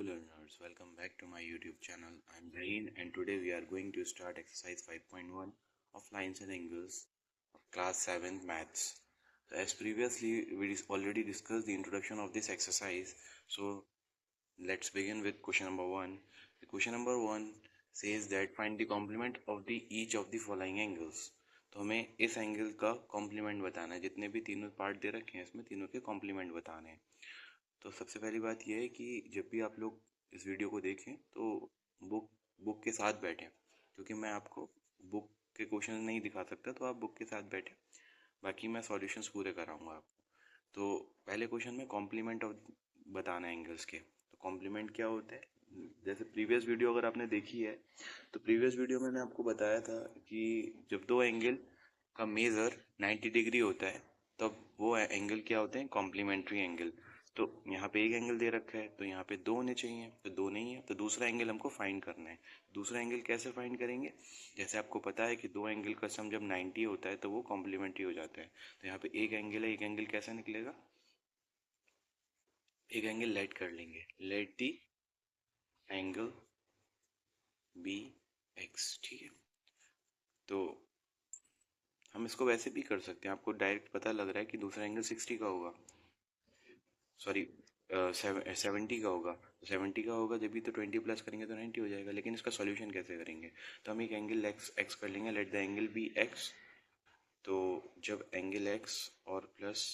learners, welcome back to my YouTube channel. I'm Zain and today we are going to start exercise 5.1 of lines and angles of class 7 maths. So as previously we already discussed the introduction of this exercise, so let's begin with question number 1. The question number 1 says that find the complement of the each of the following angles. तो हमें इस angle का complement बताना है, जितने भी तीनों part दे रखे हैं इसमें तीनों के कॉम्प्लीमेंट बताने हैं। तो सबसे पहली बात यह है कि जब भी आप लोग इस वीडियो को देखें तो बुक बुक के साथ बैठें, क्योंकि मैं आपको बुक के क्वेश्चन नहीं दिखा सकता, तो आप बुक के साथ बैठें, बाकी मैं सॉल्यूशंस पूरे कराऊंगा आपको। तो पहले क्वेश्चन में कॉम्प्लीमेंट ऑफ बताना है एंगल्स के। तो कॉम्प्लीमेंट क्या होता है, जैसे प्रीवियस वीडियो अगर आपने देखी है तो प्रीवियस वीडियो में मैंने आपको बताया था कि जब दो एंगल का मेज़र 90 डिग्री होता है तब वो एंगल क्या होते हैं, कॉम्प्लीमेंट्री एंगल। तो यहाँ पे एक एंगल दे रखा है तो यहाँ पे दो होने चाहिए, तो दो नहीं है, तो दूसरा एंगल हमको फाइंड करना है। दूसरा एंगल कैसे फाइंड करेंगे, जैसे आपको पता है कि दो एंगल का सम जब 90 होता है तो वो कॉम्प्लीमेंट्री हो जाता है। तो यहाँ पे एक एंगल है, एक एंगल कैसे निकलेगा, एक एंगल लेट कर लेंगे, let the angle be x, ठीक है। तो हम इसको वैसे भी कर सकते हैं, आपको डायरेक्ट पता लग रहा है कि दूसरा एंगल 60 का होगा, सॉरी 70 का होगा। 70 का होगा जब भी तो 20 प्लस करेंगे तो 90 हो जाएगा, लेकिन इसका सॉल्यूशन कैसे करेंगे, तो हम एक एंगल एक्स एक्स कर लेंगे, let the angle be x. तो जब एंगल एक्स और प्लस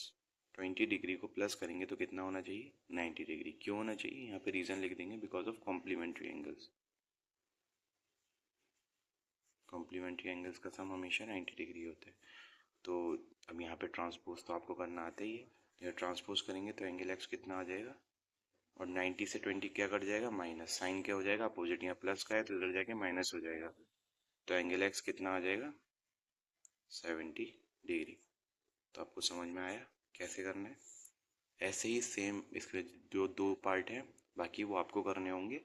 20 डिग्री को प्लस करेंगे तो कितना होना चाहिए, 90 डिग्री। क्यों होना चाहिए, यहाँ पे रीज़न लिख देंगे, because of complementary angles. Complementary angles का सम हमेशा 90 डिग्री होता है। तो अब यहाँ पे ट्रांसपोज तो आपको करना आता ही है, जब ट्रांसपोज करेंगे तो एंगल एक्स कितना आ जाएगा, और 90 से 20 क्या कट जाएगा, माइनस, साइन क्या हो जाएगा, अपोजिट, यहाँ प्लस का है तो इधर जाके माइनस हो जाएगा। तो एंगल एक्स कितना आ जाएगा, 70 डिग्री। तो आपको समझ में आया कैसे करना है। ऐसे ही सेम इसके जो दो पार्ट हैं बाकी वो आपको करने होंगे,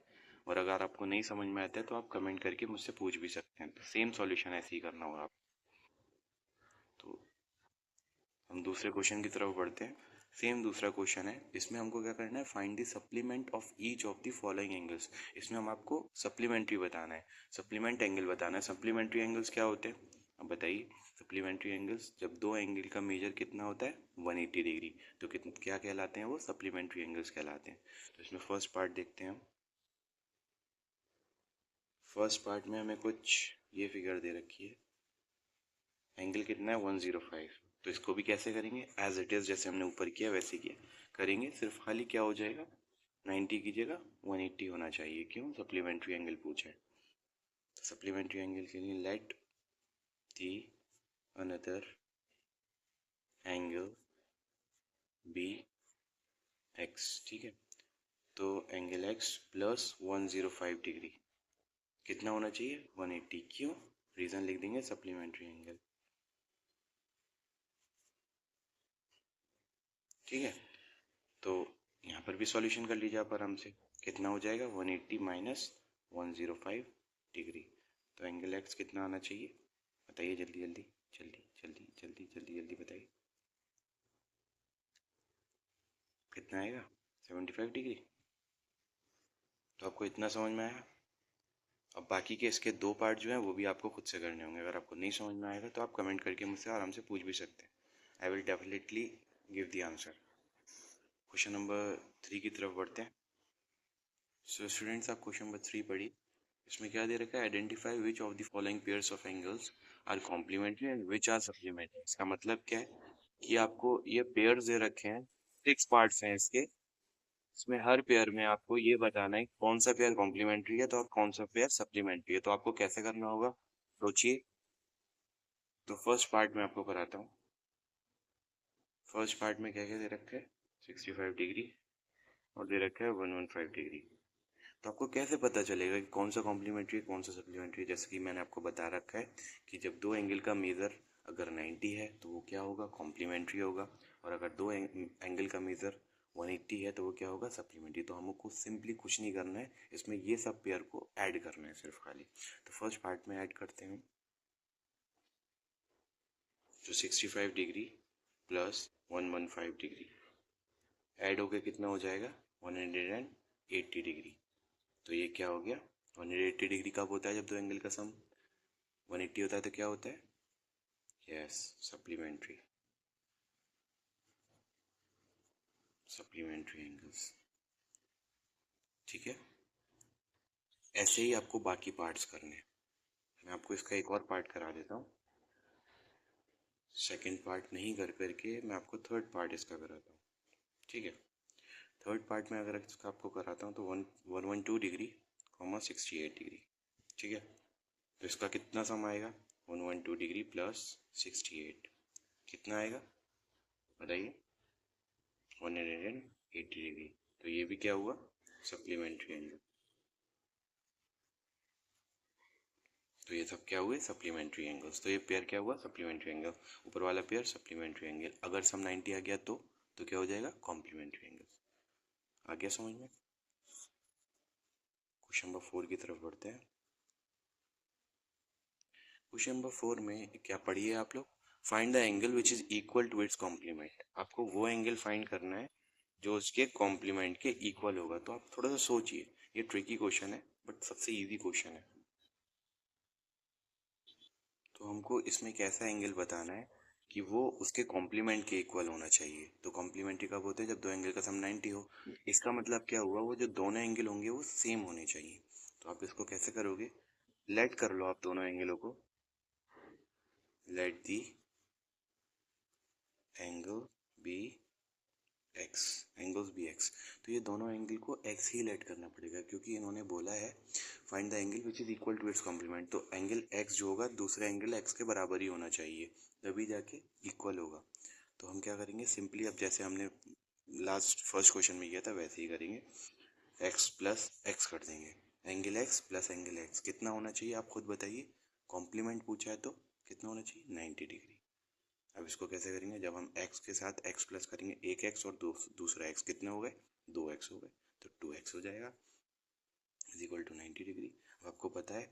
और अगर आपको नहीं समझ में आता है तो आप कमेंट करके मुझसे पूछ भी सकते हैं, तो सेम सॉल्यूशन ऐसे ही करना होगा आप। तो हम दूसरे क्वेश्चन की तरफ बढ़ते हैं। सेम दूसरा क्वेश्चन है, इसमें हमको क्या करना है, find the supplement of each of the following angles. इसमें हम आपको सप्लीमेंट्री बताना है, सप्लीमेंट एंगल बताना है। सप्लीमेंट्री एंगल्स क्या होते हैं, अब बताइए। सप्लीमेंट्री एंगल्स जब दो एंगल का मेजर कितना होता है, 180 डिग्री, तो कितना क्या कहलाते हैं, वो सप्लीमेंट्री एंगल्स कहलाते हैं। तो इसमें फर्स्ट पार्ट देखते हैं हम। फर्स्ट पार्ट में हमें कुछ ये फिगर दे रखी है, एंगल कितना है, 105। तो इसको भी कैसे करेंगे, एज इट इज़ जैसे हमने ऊपर किया वैसे किया करेंगे, सिर्फ खाली क्या हो जाएगा, 90 की जगह 180 होना चाहिए। क्यों, सप्लीमेंट्री एंगल पूछा है। तो सप्लीमेंट्री एंगल के लिए let the another angle be x, ठीक है। तो एंगल एक्स प्लस 105 डिग्री कितना होना चाहिए, 180। क्यों, रीज़न लिख देंगे, सप्लीमेंट्री एंगल, ठीक है। तो यहाँ पर भी सॉल्यूशन कर लीजिए आप आराम से, कितना हो जाएगा, 180 माइनस 105 डिग्री। तो एंगल एक्स कितना आना चाहिए, बताइए जल्दी जल्दी जल्दी जल्दी जल्दी जल्दी जल्दी बताइए, कितना आएगा, 75 डिग्री। तो आपको इतना समझ में आया। अब बाकी के इसके दो पार्ट जो हैं वो भी आपको खुद से करने होंगे, अगर आपको नहीं समझ में आएगा तो आप कमेंट करके मुझसे आराम से पूछ भी सकते हैं, I will definitely give the answer. Question number 3 की तरफ बढ़ते हैं। सो स्टूडेंट्स, आप क्वेश्चन नंबर 3 पढ़िए। इसमें क्या दे रखा है, identify which of the following pairs of angles are complementary and which are supplementary. इसका मतलब क्या है कि आपको ये पेयर्स दे रखे हैं, 6 पार्ट्स हैं इसके, इसमें हर पेयर में आपको ये बताना है कौन सा पेयर कॉम्प्लीमेंट्री है तो और कौन सा पेयर सप्लीमेंट्री है। तो आपको कैसे करना होगा, सोचिए। तो फर्स्ट पार्ट में आपको कराता हूँ। फर्स्ट पार्ट में क्या क्या दे रखा है, 65 डिग्री और दे रखा है 115 डिग्री। तो आपको कैसे पता चलेगा कि कौन सा कॉम्प्लीमेंट्री है कौन सा सप्लीमेंट्री है, जैसे कि मैंने आपको बता रखा है कि जब दो एंगल का मेज़र अगर 90 है तो वो क्या होगा, कॉम्प्लीमेंट्री होगा, और अगर दो एंगल का मेज़र 180 है तो वो क्या होगा, सप्लीमेंट्री। तो हमको सिंपली कुछ नहीं करना है, इसमें ये सब पेयर को ऐड करना है सिर्फ खाली। तो फर्स्ट पार्ट में ऐड करते हैं, तो 65 डिग्री प्लस 115 डिग्री ऐड होकर कितना हो जाएगा, 110 180 डिग्री। तो ये क्या हो गया, 180 डिग्री कब होता है, जब दो एंगल का सम 180 होता है तो क्या होता है, यस सप्लीमेंट्री एंगल्स। ठीक है, ऐसे ही आपको बाकी पार्ट्स करने हैं। मैं आपको इसका एक और पार्ट करा देता हूँ, सेकंड पार्ट नहीं कर करके मैं आपको थर्ड पार्ट इसका कराता हूँ। ठीक है, थर्ड पार्ट में अगर इसका आपको कराता हूँ तो 112 डिग्री, 68 डिग्री। ठीक है, तो इसका कितना सम आएगा, 112 डिग्री प्लस 68 कितना आएगा बताइए, 180 डिग्री। तो ये भी क्या हुआ, सप्लीमेंट्री एंगल। तो ये सब क्या हुए, सप्लीमेंट्री एंगल्स। तो ये पेयर क्या हुआ, सप्लीमेंट्री एंगल। ऊपर वाला पेयर सप्लीमेंट्री एंगल, अगर सम 90 आ गया तो क्या हो जाएगा, कॉम्प्लीमेंट्री एंगल। आ गया समझ में। क्वेश्चन नंबर 4 की तरफ बढ़ते हैं। क्वेश्चन नंबर 4 में क्या पढ़िए आप लोग, find the angle which is equal to its complement. आपको वो एंगल फाइंड करना है जो उसके कॉम्प्लीमेंट के इक्वल होगा। तो आप थोड़ा सा सोचिए, ये ट्रिकी क्वेश्चन है बट सबसे इजी क्वेश्चन है। तो हमको इसमें एक ऐसा एंगल बताना है कि वो उसके कॉम्प्लीमेंट के इक्वल होना चाहिए। तो कॉम्प्लीमेंट्री कब होते हैं, जब दो एंगल का सम 90 हो। इसका मतलब क्या हुआ, वो जो दोनों एंगल होंगे वो सेम होने चाहिए। तो आप इसको कैसे करोगे, लेट कर लो आप दोनों एंगलों को, let the angle be x, angles be x. तो ये दोनों एंगल को एक्स ही लेट करना पड़ेगा, क्योंकि इन्होंने बोला है find the angle which is equal to its complement. तो एंगल एक्स जो होगा दूसरा एंगल एक्स के बराबर ही होना चाहिए, तभी जाके इक्वल होगा। तो हम क्या करेंगे, सिंपली अब जैसे हमने लास्ट फर्स्ट क्वेश्चन में किया था वैसे ही करेंगे, एक्स प्लस एक्स कर देंगे। Angle x plus angle x कितना होना चाहिए, आप खुद बताइए। कॉम्प्लीमेंट पूछा है तो कितना होना चाहिए, 90 डिग्री। अब इसको कैसे करेंगे, जब हम x के साथ x प्लस करेंगे, एक x और दूसरा x कितने हो गए, 2x हो गए, तो 2x हो जाएगा इज इक्वल टू 90 डिग्री। अब आपको पता है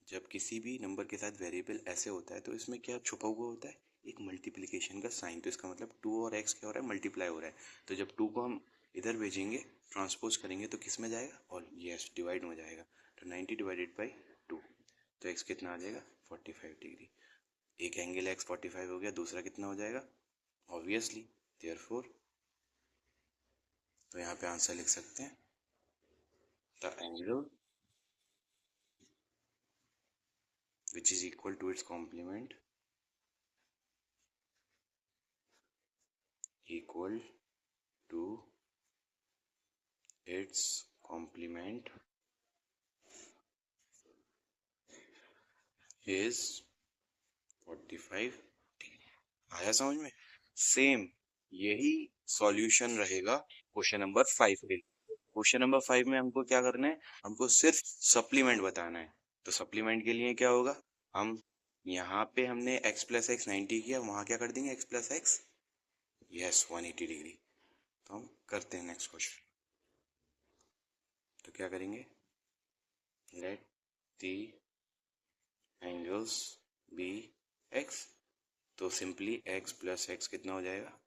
जब किसी भी नंबर के साथ वेरिएबल ऐसे होता है तो इसमें क्या छुपा हुआ होता है, एक मल्टीप्लिकेशन का साइन। तो इसका मतलब 2 और x क्या हो रहा है, मल्टीप्लाई हो रहा है। तो जब 2 को हम इधर भेजेंगे, ट्रांसपोज करेंगे तो किस में जाएगा, और यस डिवाइड में जाएगा। तो 90 डिवाइडेड बाई 2, तो x कितना आ जाएगा, 45 डिग्री। एक एंगल एक्स 45 हो गया, दूसरा कितना हो जाएगा, ऑब्वियसली देयरफॉर। तो यहाँ पे आंसर लिख सकते हैं, the angle which is equal to its complement equal to its complement is 45 degree. आया समझ में। सेम यही सॉल्यूशन रहेगा क्वेश्चन नंबर 5 के लिए। क्वेश्चन नंबर 5 में हमको क्या करना है, हमको सिर्फ सप्लीमेंट बताना है। तो सप्लीमेंट के लिए क्या होगा, हम यहाँ पे हमने x प्लस एक्स 90 किया, वहां क्या कर देंगे, x plus x, yes 180 degree. तो हम करते हैं नेक्स्ट क्वेश्चन। तो क्या करेंगे, let the angles be x. तो सिंपली x प्लस एक्स कितना हो जाएगा,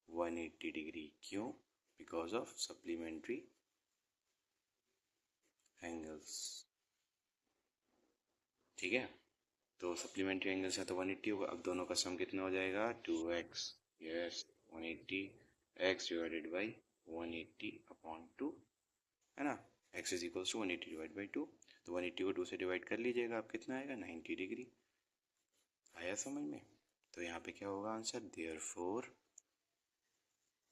180 डिग्री। क्यों, बिकॉज ऑफ सप्लीमेंट्री एंगल्स। ठीक है, तो सप्लीमेंट्री एंगल्स है तो 180 होगा। अब दोनों का सम कितना हो जाएगा, 2x, yes 180, x divided by 180 upon 2, है ना। x is equals to 180 divide by 2। तो 180 को 2 से डिवाइड कर लीजिएगा, आप कितना आएगा, 90 डिग्री। आया समझ में। तो यहाँ पे क्या होगा आंसर,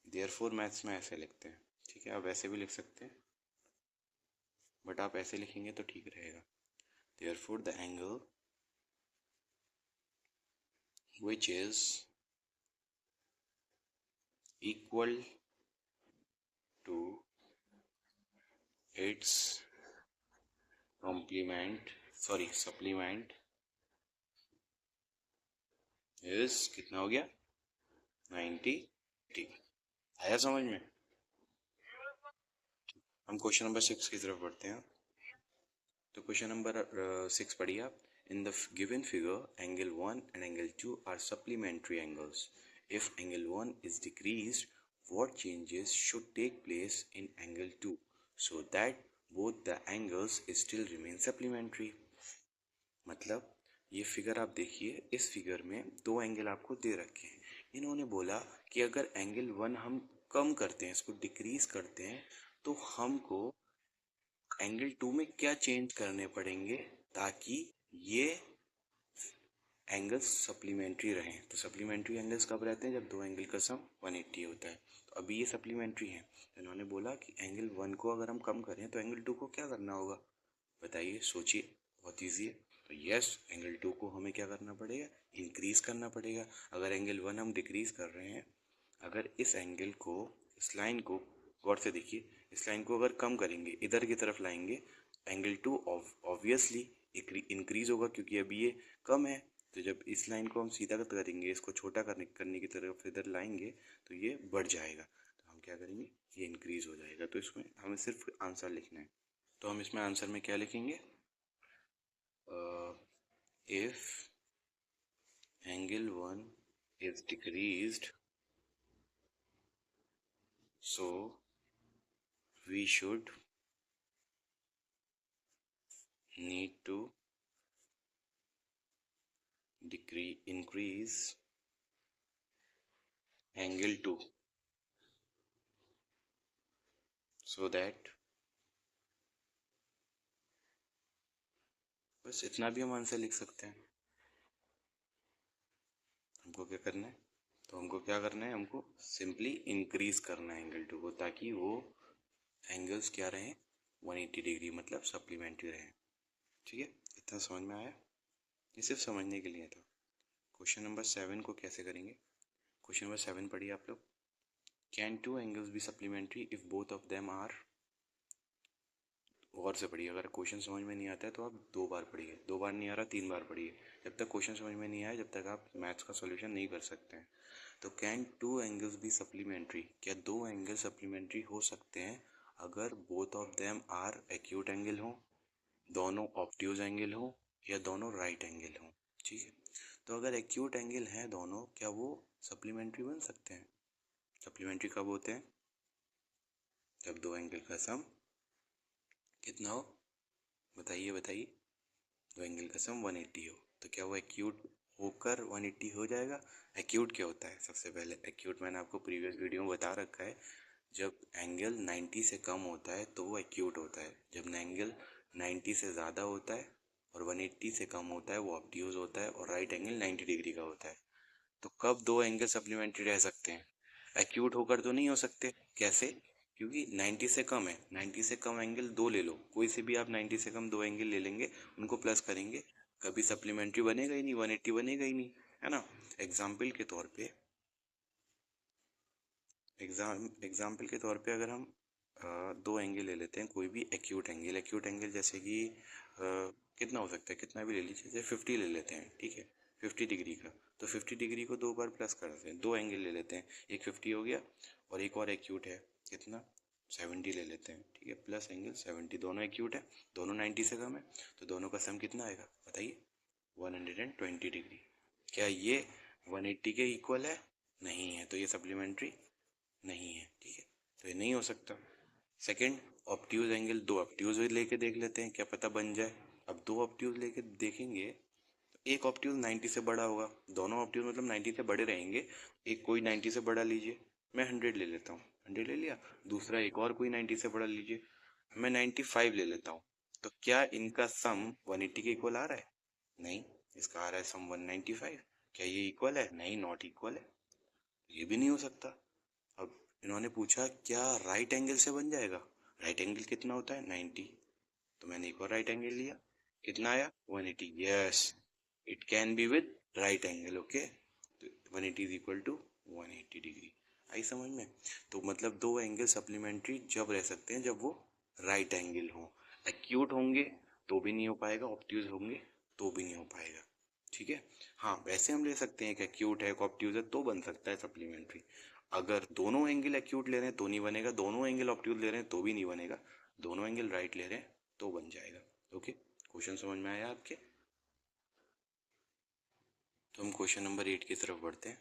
देयरफॉर मैथ्स में ऐसे लिखते हैं। ठीक है, आप ऐसे भी लिख सकते हैं बट आप ऐसे लिखेंगे तो ठीक रहेगा। Therefore the angle which is equal to its supplement is कितना हो गया, 90। आया समझ में। हम क्वेश्चन नंबर 6 की तरफ बढ़ते हैं। तो क्वेश्चन नंबर 6 पढ़िए आप। In the given figure angle 1 and angle 2 are supplementary angles. If angle 1 is decreased, what changes should take place in angle 2 so that both the angles still remain supplementary। मतलब ये figure आप देखिए, इस figure में दो angle आपको दे रखे हैं। इन्होंने बोला कि अगर एंगल 1 हम कम करते हैं, इसको डिक्रीज करते हैं, तो हमको एंगल 2 में क्या चेंज करने पड़ेंगे ताकि ये एंगल्स सप्लीमेंट्री रहें। तो सप्लीमेंट्री एंगल्स कब रहते हैं? जब दो एंगल का सम 180 होता है। तो अभी ये सप्लीमेंट्री है। इन्होंने बोला कि एंगल 1 को अगर हम कम करें तो एंगल 2 को क्या करना होगा? बताइए, सोचिए, बहुत ईजी है। तो यस, एंगल 2 को हमें क्या करना पड़ेगा? इंक्रीज करना पड़ेगा। अगर एंगल 1 हम डिक्रीज कर रहे हैं, अगर इस एंगल को, इस लाइन को गौर से देखिए, इस लाइन को अगर कम करेंगे, इधर की तरफ लाएंगे, एंगल 2 ऑब्वियसली इंक्रीज होगा क्योंकि अभी ये कम है। तो जब इस लाइन को हम सीधा करेंगे, इसको छोटा करने की तरफ इधर लाएंगे, तो ये बढ़ जाएगा। तो हम क्या करेंगे? ये इंक्रीज हो जाएगा। तो इसमें हमें सिर्फ आंसर लिखना है। तो हम इसमें आंसर में क्या लिखेंगे? If angle 1 is decreased, so we should need to increase angle 2 so that, बस इतना भी हम आंसर लिख सकते हैं। हमको क्या करना है? तो हमको क्या करना है? हमको सिंपली इंक्रीज करना है एंगल 2 को, ताकि वो एंगल्स क्या रहें? 180 डिग्री, मतलब सप्लीमेंट्री रहें। ठीक है, इतना समझ में आया? ये सिर्फ समझने के लिए था। क्वेश्चन नंबर 7 को कैसे करेंगे? क्वेश्चन नंबर 7 पढ़िए आप लोग। Can two angles be supplementary if both of them are? गौर से पढ़िए। अगर क्वेश्चन समझ में नहीं आता है तो आप 2 बार पढ़िए, 2 बार नहीं आ रहा 3 बार पढ़िए। जब तक क्वेश्चन समझ में नहीं आया, जब तक आप मैथ्स का सॉल्यूशन नहीं कर सकते हैं। तो can two angles be supplementary? क्या दो एंगल सप्लीमेंट्री हो सकते हैं अगर both of them are acute angle हो, दोनों ऑब्ट्यूज एंगल हो, या दोनों राइट एंगल हो? ठीक है, तो अगर एक्यूट एंगल हैं दोनों, क्या वो सप्लीमेंट्री बन सकते हैं? सप्लीमेंट्री कब होते हैं? जब दो एंगल का सम कितना हो? बताइए बताइए। दो एंगल का सम 180 हो। तो क्या वो एक्यूट होकर 180 हो जाएगा? एक्यूट क्या होता है? सबसे पहले एक्यूट मैंने आपको प्रीवियस वीडियो में बता रखा है। जब एंगल 90 से कम होता है तो वो एक्यूट होता है। जब एंगल 90 से ज़्यादा होता है और 180 से कम होता है, वो ऑब्ट्यूज होता है। और राइट एंगल 90 डिग्री का होता है। तो कब दो एंगल सप्लीमेंट्री रह सकते हैं? एक्यूट होकर तो नहीं हो सकते। कैसे? क्योंकि 90 से कम है। 90 से कम एंगल दो ले लो, कोई से भी आप 90 से कम दो एंगल ले लेंगे, उनको प्लस करेंगे, कभी सप्लीमेंट्री बनेगा ही नहीं, 180 बनेगा ही नहीं, है ना। एग्जाम्पल के तौर पे, एग्जाम्पल के तौर पे अगर हम दो एंगल ले लेते हैं, कोई भी एक्यूट एंगल। एक्यूट एंगल जैसे कि कितना हो सकता है? कितना भी ले लीजिए, जैसे 50 ले लेते हैं, ठीक है, 50 डिग्री का। तो 50 डिग्री को दो बार प्लस करते हैं, दो एंगल ले लेते हैं, एक 50 हो गया, और एक और एक्यूट है, कितना? 70 ले लेते हैं, ठीक है, प्लस एंगल 70, दोनों एक्यूट है, दोनों 90 से कम है, तो दोनों का सम कितना आएगा? बताइए, 120 डिग्री। क्या ये 180 के इक्वल है? नहीं है, तो ये सप्लीमेंट्री नहीं है। ठीक है, तो ये नहीं हो सकता। सेकंड, ऑब्ट्यूज एंगल, दो ऑब्ट्यूज लेके देख लेते हैं, क्या पता बन जाए। अब दो ऑब्ट्यूज लेके देखेंगे तो एक ऑब्ट्यूज 90 से बड़ा होगा, दोनों ऑब्ट्यूज मतलब 90 से बड़े रहेंगे। एक कोई 90 से बड़ा लीजिए, मैं 100 ले लेता हूँ, 100 ले लिया। दूसरा एक और कोई 90 से बड़ा लीजिए, मैं 95 ले लेता हूँ। तो क्या इनका सम 180 के इक्वल आ रहा है? नहीं, इसका आ रहा है सम 195। क्या ये इक्वल है? नहीं, नॉट इक्वल है, ये भी नहीं हो सकता। अब इन्होंने पूछा क्या राइट एंगल से बन जाएगा? राइट एंगल कितना होता है? 90। तो मैंने एक और राइट एंगल लिया, कितना आया? 180। Yes, it can be with right angle. Okay, तो 180 इज इक्वल टू 180 डिग्री। आई समझ में? तो मतलब दो एंगल सप्लीमेंट्री जब रह सकते हैं जब वो राइट एंगल हो। एक्यूट होंगे तो भी नहीं हो पाएगा, ऑब्ट्यूज होंगे तो भी नहीं हो पाएगा। ठीक है, हाँ, वैसे हम ले सकते हैं कि एक्यूट है, ऑब्ट्यूज है, तो बन सकता है सप्लीमेंट्री। अगर दोनों एंगल एक्यूट ले रहे हैं तो नहीं बनेगा, दोनों एंगल ऑब्ट्यूज ले रहे हैं तो भी नहीं बनेगा, दोनों एंगल राइट ले रहे हैं तो बन जाएगा। ओके, क्वेश्चन समझ में आया आपके? तो हम क्वेश्चन नंबर 8 की तरफ बढ़ते हैं।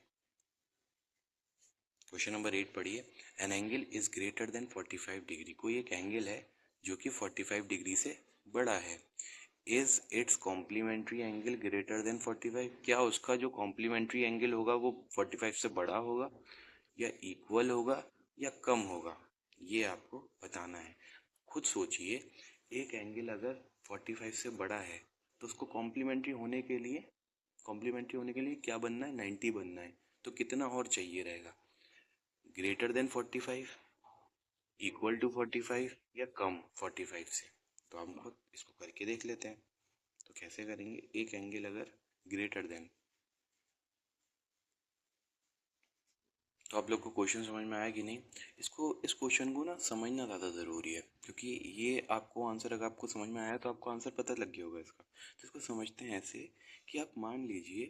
क्वेश्चन नंबर 8 पढ़िए। An angle is greater than 45 degree. कोई एक एंगल है जो कि 45 डिग्री से बड़ा है। Is its complementary angle greater than 45? क्या उसका जो कॉम्प्लीमेंट्री एंगल होगा वो 45 से बड़ा होगा, या इक्वल होगा, या कम होगा? ये आपको बताना है। खुद सोचिए, एक एंगल अगर 45 से बड़ा है तो उसको कॉम्प्लीमेंट्री होने के लिए क्या बनना है? 90 बनना है। तो कितना और चाहिए रहेगा? ग्रेटर देन 45, इक्वल टू 45, या कम 45 से? तो हम खुद इसको करके देख लेते हैं। तो कैसे करेंगे? एक एंगल अगर ग्रेटर देन, तो आप लोग को क्वेश्चन समझ में आया कि नहीं? इस क्वेश्चन को ना समझना ज़्यादा ज़रूरी है, क्योंकि ये आपको आंसर, अगर आपको समझ में आया तो आपको आंसर पता लग गया होगा इसका। तो इसको समझते हैं ऐसे कि आप मान लीजिए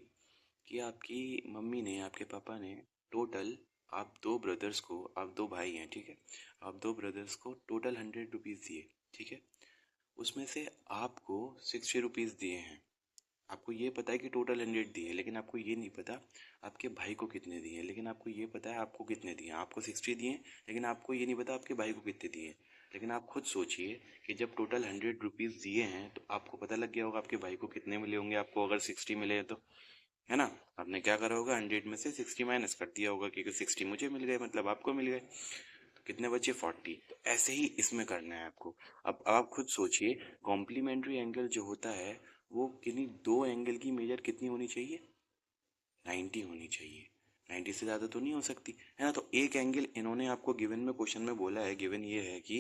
कि आपकी मम्मी ने, आपके पापा ने टोटल, आप दो ब्रदर्स को, आप दो भाई हैं, ठीक है, आप दो ब्रदर्स को टोटल 100 रुपीज़ दिए, ठीक है। उसमें से आपको 60 रुपीज़ दिए हैं। आपको ये पता है कि टोटल 100 दिए, लेकिन आपको ये नहीं पता आपके भाई को कितने दिए। लेकिन आपको ये पता है आपको कितने दिए, आपको 60 दिए, लेकिन आपको ये नहीं पता आपके भाई को कितने दिए। लेकिन आप खुद सोचिए कि जब टोटल 100 रुपीज़ दिए हैं तो आपको पता लग गया होगा आपके भाई को कितने मिले होंगे, आपको अगर 60 मिले हैं तो, है ना? आपने क्या करा होगा? 100 में से 60 माइनस कर दिया होगा, क्योंकि 60 मुझे मिल गए मतलब आपको मिल गए। तो कितने बचे? 40। तो ऐसे ही इसमें करना है आपको। अब आप खुद सोचिए, कॉम्प्लीमेंट्री एंगल जो होता है वो किन्हीं दो एंगल की मेजर कितनी होनी चाहिए? 90 होनी चाहिए। 90 से ज़्यादा तो नहीं हो सकती, है ना? तो एक एंगल इन्होंने आपको गिवन में, क्वेश्चन में बोला है, गिवन ये है कि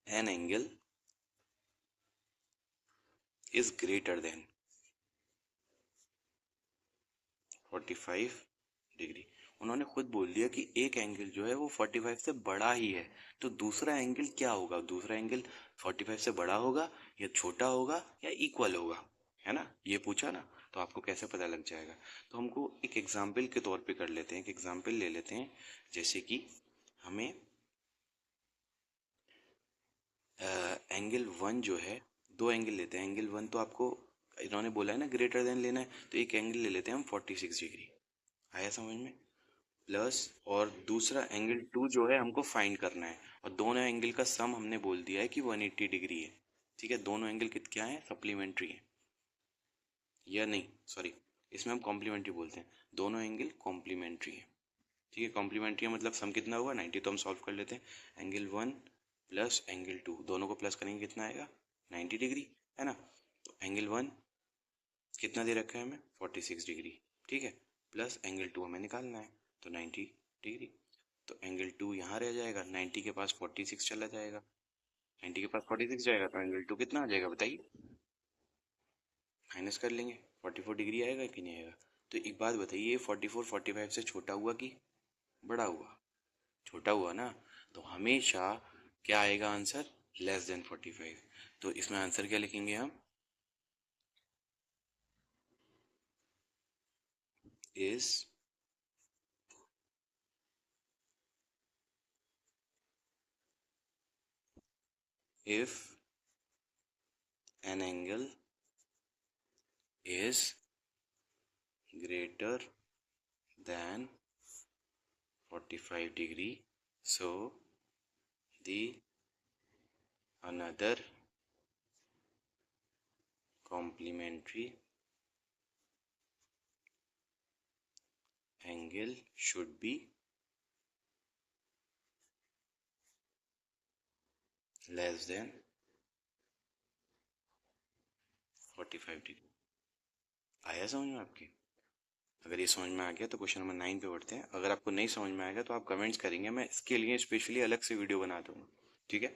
an angle is greater than 45 degree. उन्होंने खुद बोल दिया कि एक एंगल जो है वो 45 से बड़ा ही है। तो दूसरा एंगल क्या होगा? दूसरा एंगल 45 से बड़ा होगा, या छोटा होगा, या इक्वल होगा, है ना? ये पूछा ना, तो आपको कैसे पता लग जाएगा? तो हमको एक एग्जाम्पल के तौर पे कर लेते हैं, एक एग्जाम्पल ले लेते हैं। जैसे कि हमें एंगल वन जो है, दो एंगल लेते हैं। एंगल वन तो आपको इन्होंने बोला है ना ग्रेटर देन लेना है, तो एक एंगल ले लेते हैं हम 46 डिग्री। आया समझ में? प्लस, और दूसरा एंगल टू जो है हमको फाइंड करना है, और दोनों एंगल का सम हमने बोल दिया है कि 180 डिग्री है। ठीक है, दोनों एंगल कित क्या है? सप्लीमेंट्री है, या नहीं, सॉरी, इसमें हम कॉम्प्लीमेंट्री बोलते हैं। दोनों एंगल कॉम्प्लीमेंट्री है। ठीक है, कॉम्प्लीमेंट्री है मतलब सम कितना हुआ? 90। तो हम सॉल्व कर लेते हैं। Angle one plus angle two, दोनों को प्लस करेंगे कितना आएगा? 90 डिग्री, है ना? तो एंगल वन कितना दे रखा है हमें? 46 डिग्री, ठीक है। प्लस एंगल टू हमें निकालना है, तो 90 डिग्री। तो एंगल टू यहाँ रह जाएगा, 90 के पास 46 चला जाएगा, 90 के पास 46 जाएगा, तो एंगल टू कितना आ जाएगा बताइए? माइनस कर लेंगे, 44 डिग्री आएगा कि नहीं आएगा? तो एक बात बताइए, 44 45 से छोटा हुआ कि बड़ा हुआ? छोटा हुआ ना। तो हमेशा क्या आएगा आंसर? Less than 45। तो इसमें आंसर क्या लिखेंगे हम? Is if an angle is greater than 45 degree, so the another complementary angle should be less than 45 degree. आया समझ में आपकी? अगर ये समझ में आ गया तो क्वेश्चन नंबर 9 पे बढ़ते हैं। अगर आपको नहीं समझ में आएगा तो आप कमेंट्स करेंगे, मैं इसके लिए स्पेशली अलग से वीडियो बना दूंगा, ठीक है?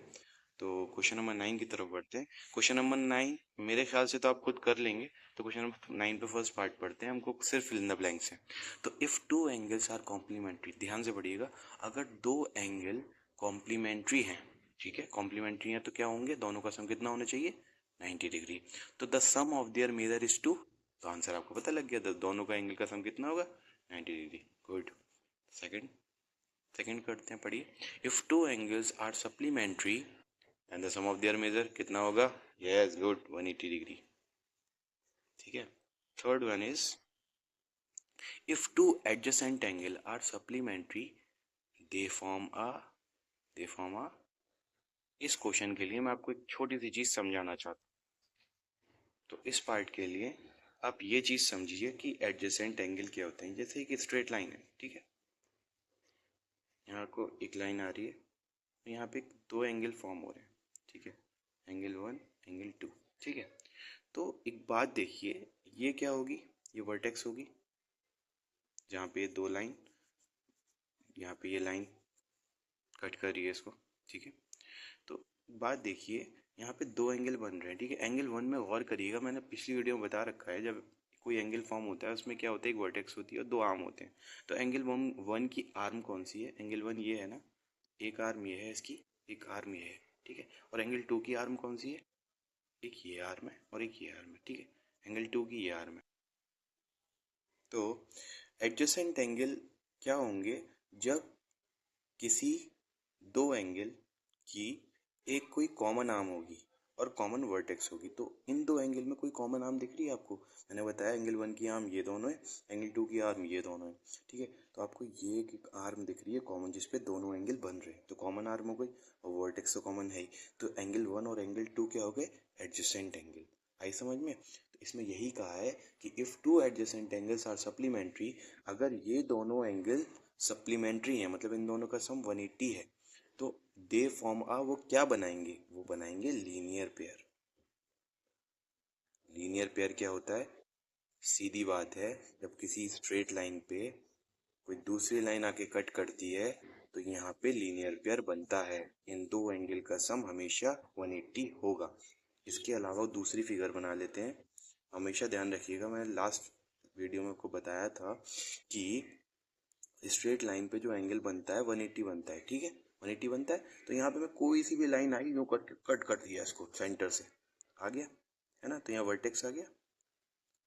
तो क्वेश्चन नंबर 9 की तरफ बढ़ते हैं। क्वेश्चन नंबर 9 मेरे ख्याल से तो आप खुद कर लेंगे। तो क्वेश्चन नंबर 9 पे फर्स्ट पार्ट पढ़ते हैं, हमको सिर्फ फिल इन द ब्लैंक्स है। तो if two angles are complementary, ध्यान से पढ़िएगा, अगर दो एंगल कॉम्प्लीमेंट्री हैं, ठीक है, कॉम्प्लीमेंट्री हैं, तो क्या होंगे? दोनों का सम कितना होना चाहिए? 90 डिग्री। तो the sum of their measure is to, तो आंसर आपको पता लग गया, दोनों का एंगल का सम कितना होगा? 90 डिग्री। गुड। सेकंड सेकंड करते हैं, पढ़िए। If two angles are supplementary and the sum of their measure कितना होगा? Yes, good, 180 degree. ठीक है। Third one is If two adjacent angle are supplementary, they form a इस क्वेश्चन के लिए मैं आपको एक छोटी सी चीज समझाना चाहता हूँ। तो इस पार्ट के लिए आप ये चीज समझिए कि एडजेसेंट एंगल क्या होते हैं। जैसे कि स्ट्रेट लाइन है, ठीक है, यहाँ को एक लाइन आ रही है, यहाँ पे दो एंगल फॉर्म हो रहे हैं, ठीक है, एंगल 1 एंगल 2, ठीक है। तो एक बात देखिए, ये क्या होगी, ये वर्टेक्स होगी, जहाँ पे दो लाइन, यहाँ पे ये लाइन कट कर रही है इसको, ठीक है। तो बात देखिए, यहाँ पे दो एंगल बन रहे हैं, ठीक है। एंगल 1 में गौर करिएगा, मैंने पिछली वीडियो में बता रखा है, जब कोई एंगल फॉर्म होता है उसमें क्या होता है, एक वर्टेक्स होती है और दो आर्म होते हैं। तो एंगल 1 की आर्म कौन सी है, एंगल 1 ये है ना, एक आर्म ये है इसकी, एक आर्म ये है, ठीक है। और एंगल 2 की आर्म कौन सी है, एक ये आर्म है और एक ये आर्म है, ठीक है। एंगल 2 की ये आर्म है। तो एडजेसेंट एंगल क्या होंगे, जब किसी दो एंगल की एक कोई कॉमन आर्म होगी और कॉमन वर्टेक्स होगी। तो इन दो एंगल में कोई कॉमन आर्म दिख रही है आपको, मैंने बताया एंगल 1 की आर्म ये दोनों है, एंगल 2 की आर्म ये दोनों है, ठीक है। तो आपको ये एक आर्म दिख रही है कॉमन, जिसपे दोनों एंगल बन रहे हैं, तो कॉमन आर्म हो गई और वर्टेक्स तो कॉमन है ही। तो एंगल 1 और एंगल 2 क्या हो गए, एडजेसेंट एंगल। आई समझ में। तो इसमें यही कहा है कि if two adjacent angles are supplementary, अगर ये दोनों एंगल सप्लीमेंट्री है, मतलब इन दोनों का सम 180 है, तो दे फॉर्म वो क्या बनाएंगे, वो बनाएंगे लीनियर पेयर। लीनियर पेयर क्या होता है, सीधी बात है, जब किसी स्ट्रेट लाइन पे कोई दूसरी लाइन आके कट करती है तो यहाँ पे लीनियर पेयर बनता है। इन दो एंगल का सम हमेशा 180 होगा। इसके अलावा दूसरी फिगर बना लेते हैं। हमेशा ध्यान रखिएगा, मैंने लास्ट वीडियो में आपको बताया था कि स्ट्रेट लाइन पे जो एंगल बनता है 180 बनता है, ठीक है, 180 बनता है। तो यहाँ पे मैं कोई सी भी लाइन आई, यूँ कट कर दिया इसको सेंटर से, आ गया है ना, तो यहाँ वर्टेक्स आ गया,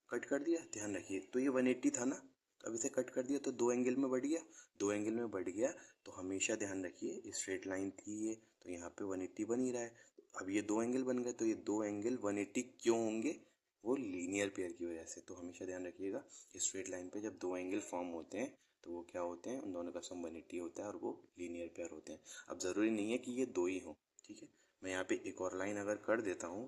कट कर दिया, ध्यान रखिए। तो ये 180 था ना, तो अब इसे कट कर दिया तो दो एंगल में बढ़ गया, दो एंगल में बढ़ गया। तो हमेशा ध्यान रखिए, स्ट्रेट लाइन थी ये, तो यहाँ पे 180 बन ही रहा है। अब ये दो एंगल बन गए, तो ये दो एंगल 180 क्यों होंगे, वो लीनियर पेयर की वजह से। तो हमेशा ध्यान रखिएगा, स्ट्रेट लाइन पे जब दो एंगल फॉर्म होते हैं तो वो क्या होते हैं, उन दोनों का सम 180 होता है और वो लीनियर पेयर होते हैं। अब ज़रूरी नहीं है कि ये दो ही हों, ठीक है। मैं यहाँ पे एक और लाइन अगर कर देता हूँ,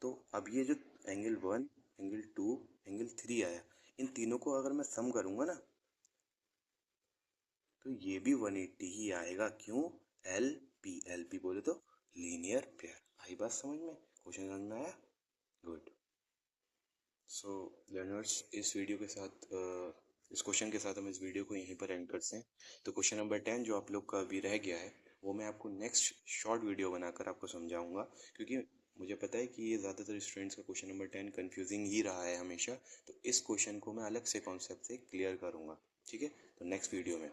तो अब ये जो एंगल 1 एंगल 2 एंगल 3 आया, इन तीनों को अगर मैं सम करूँगा ना, तो ये भी 180 ही आएगा। क्यों, एल पी बोले तो लीनियर पेयर। आई बात समझ में, क्वेश्चन समझ में आया, गुड। सो लर्नर्स, इस वीडियो के साथ इस क्वेश्चन के साथ हम इस वीडियो को यहीं पर एंड करते हैं। तो क्वेश्चन नंबर 10 जो आप लोग का अभी रह गया है, वो मैं आपको नेक्स्ट शॉर्ट वीडियो बनाकर आपको समझाऊंगा, क्योंकि मुझे पता है कि ये ज़्यादातर स्टूडेंट्स का क्वेश्चन नंबर 10 कन्फ्यूजिंग ही रहा है हमेशा। तो इस क्वेश्चन को मैं अलग से कॉन्सेप्ट से क्लियर करूँगा, ठीक है, तो नेक्स्ट वीडियो में।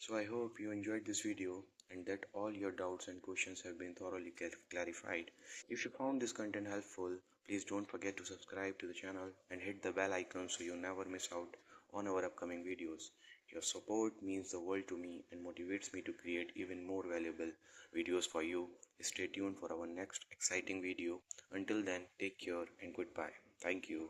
So I hope you enjoyed this video and that all your doubts and questions have been thoroughly clarified. If you found this content helpful, please don't forget to subscribe to the channel and hit the bell icon so you never miss out on our upcoming videos. Your support means the world to me and motivates me to create even more valuable videos for you. Stay tuned for our next exciting video. Until then, take care and goodbye. Thank you.